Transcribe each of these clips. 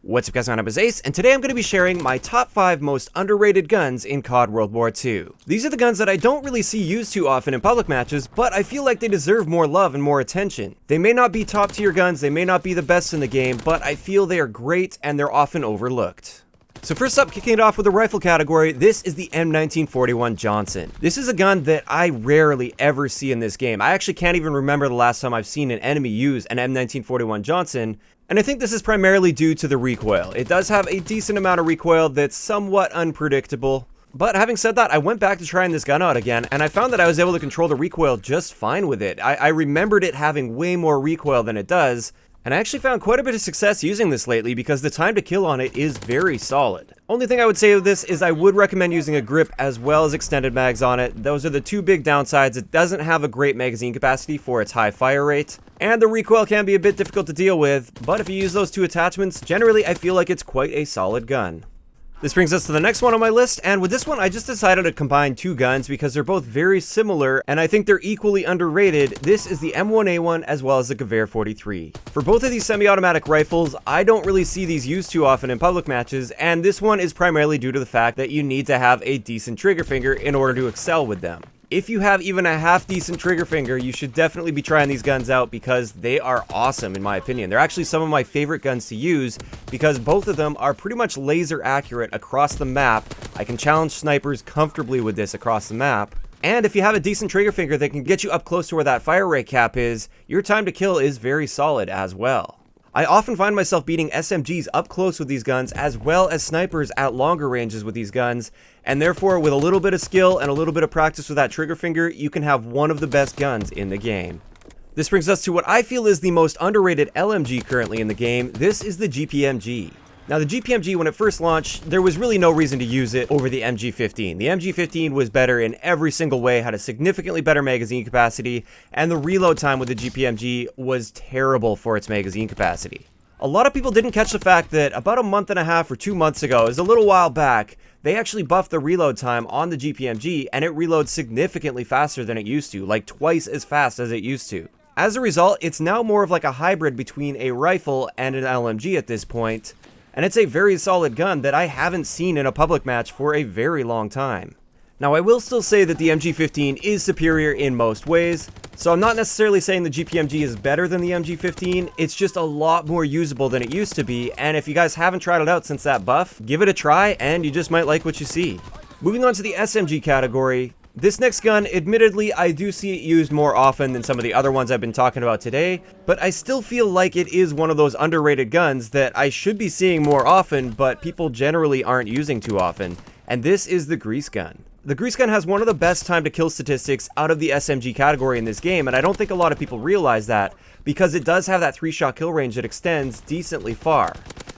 What's up guys, my name is Ace, and today I'm going to be sharing my top 5 most underrated guns in COD WW2. These are the guns that I don't really see used too often in public matches, but I feel like they deserve more love and more attention. They may not be top tier guns, they may not be the best in the game, but I feel they are great and they're often overlooked. So first up, kicking it off with the rifle category, this is the M1941 Johnson. This is a gun that I rarely ever see in this game. I actually can't even remember the last time I've seen an enemy use an M1941 Johnson, and I think this is primarily due to the recoil. It does have a decent amount of recoil that's somewhat unpredictable. But having said that, I went back to trying this gun out again, and I found that I was able to control the recoil just fine with it. I remembered it having way more recoil than it does, and I actually found quite a bit of success using this lately because the time to kill on it is very solid. Only thing I would say of this is I would recommend using a grip as well as extended mags on it. Those are the two big downsides. It doesn't have a great magazine capacity for its high fire rate, and the recoil can be a bit difficult to deal with, but if you use those two attachments, generally I feel like it's quite a solid gun. This brings us to the next one on my list, and with this one I just decided to combine two guns because they're both very similar and I think they're equally underrated. This is the M1A1 as well as the Gewehr 43. For both of these semi-automatic rifles, I don't really see these used too often in public matches, and this one is primarily due to the fact that you need to have a decent trigger finger in order to excel with them. If you have even a half decent trigger finger, you should definitely be trying these guns out because they are awesome in my opinion. They're actually some of my favorite guns to use because both of them are pretty much laser accurate across the map. I can challenge snipers comfortably with this across the map. And if you have a decent trigger finger that can get you up close to where that fire rate cap is, your time to kill is very solid as well. I often find myself beating SMGs up close with these guns as well as snipers at longer ranges with these guns, and therefore with a little bit of skill and a little bit of practice with that trigger finger, you can have one of the best guns in the game. This brings us to what I feel is the most underrated LMG currently in the game. This is the GPMG. Now the GPMG, when it first launched, there was really no reason to use it over the MG15. The MG15 was better in every single way, had a significantly better magazine capacity, and the reload time with the GPMG was terrible for its magazine capacity. A lot of people didn't catch the fact that about a month and a half or 2 months ago, it was a little while back, they actually buffed the reload time on the GPMG and it reloads significantly faster than it used to, like twice as fast as it used to. As a result, it's now more of like a hybrid between a rifle and an LMG at this point. And it's a very solid gun that I haven't seen in a public match for a very long time. Now I will still say that the MG15 is superior in most ways, so I'm not necessarily saying the GPMG is better than the MG15, it's just a lot more usable than it used to be, and if you guys haven't tried it out since that buff, give it a try and you just might like what you see. Moving on to the SMG category, this next gun, admittedly, I do see it used more often than some of the other ones I've been talking about today, but I still feel like it is one of those underrated guns that I should be seeing more often, but people generally aren't using too often, and this is the grease gun. The grease gun has one of the best time to kill statistics out of the SMG category in this game, and I don't think a lot of people realize that, because it does have that 3-shot kill range that extends decently far.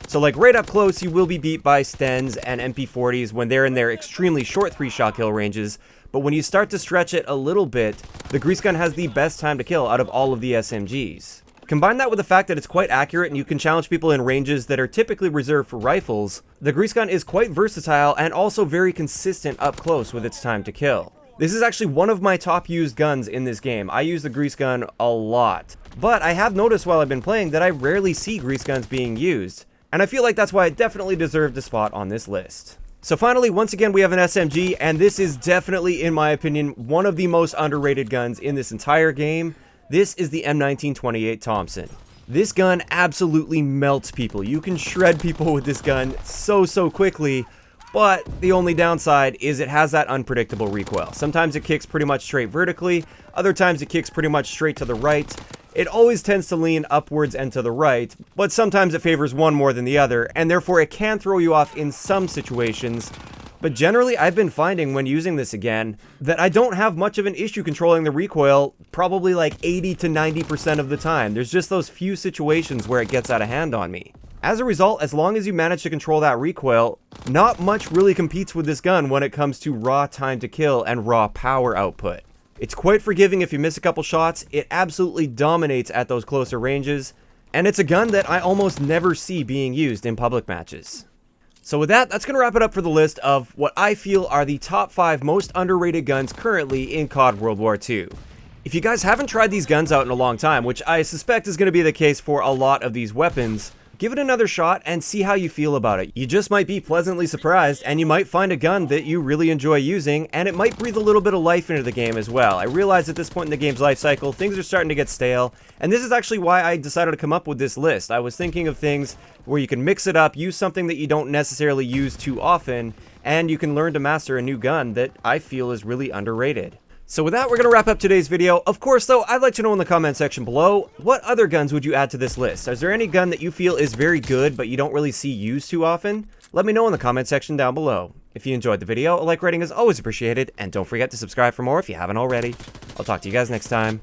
So like right up close, you will be beat by Stens and MP40s when they're in their extremely short 3-shot kill ranges, but when you start to stretch it a little bit, the grease gun has the best time to kill out of all of the SMGs. Combine that with the fact that it's quite accurate and you can challenge people in ranges that are typically reserved for rifles, the grease gun is quite versatile and also very consistent up close with its time to kill. This is actually one of my top used guns in this game. I use the grease gun a lot, but I have noticed while I've been playing that I rarely see grease guns being used, and I feel like that's why it definitely deserved a spot on this list. So finally, once again, we have an SMG, and this is definitely, in my opinion, one of the most underrated guns in this entire game. This is the M1941 Johnson. This gun absolutely melts people. You can shred people with this gun so quickly, but the only downside is it has that unpredictable recoil. Sometimes it kicks pretty much straight vertically, other times it kicks pretty much straight to the right. It always tends to lean upwards and to the right, but sometimes it favors one more than the other, and therefore it can throw you off in some situations. But generally, I've been finding when using this again, that I don't have much of an issue controlling the recoil, probably like 80 to 90% of the time. There's just those few situations where it gets out of hand on me. As a result, as long as you manage to control that recoil, not much really competes with this gun when it comes to raw time to kill and raw power output. It's quite forgiving if you miss a couple shots, it absolutely dominates at those closer ranges, and it's a gun that I almost never see being used in public matches. So with that, that's going to wrap it up for the list of what I feel are the top 5 most underrated guns currently in COD WW2. If you guys haven't tried these guns out in a long time, which I suspect is going to be the case for a lot of these weapons, Give it another shot and see how you feel about it. You just might be pleasantly surprised, and you might find a gun that you really enjoy using, and it might breathe a little bit of life into the game as well. I realize at this point in the game's life cycle, things are starting to get stale, and this is actually why I decided to come up with this list. I was thinking of things where you can mix it up, use something that you don't necessarily use too often, and you can learn to master a new gun that I feel is really underrated. So with that, we're going to wrap up today's video. Of course, though, I'd like to know in the comment section below, what other guns would you add to this list? Is there any gun that you feel is very good, but you don't really see used too often? Let me know in the comment section down below. If you enjoyed the video, a like rating is always appreciated, and don't forget to subscribe for more if you haven't already. I'll talk to you guys next time.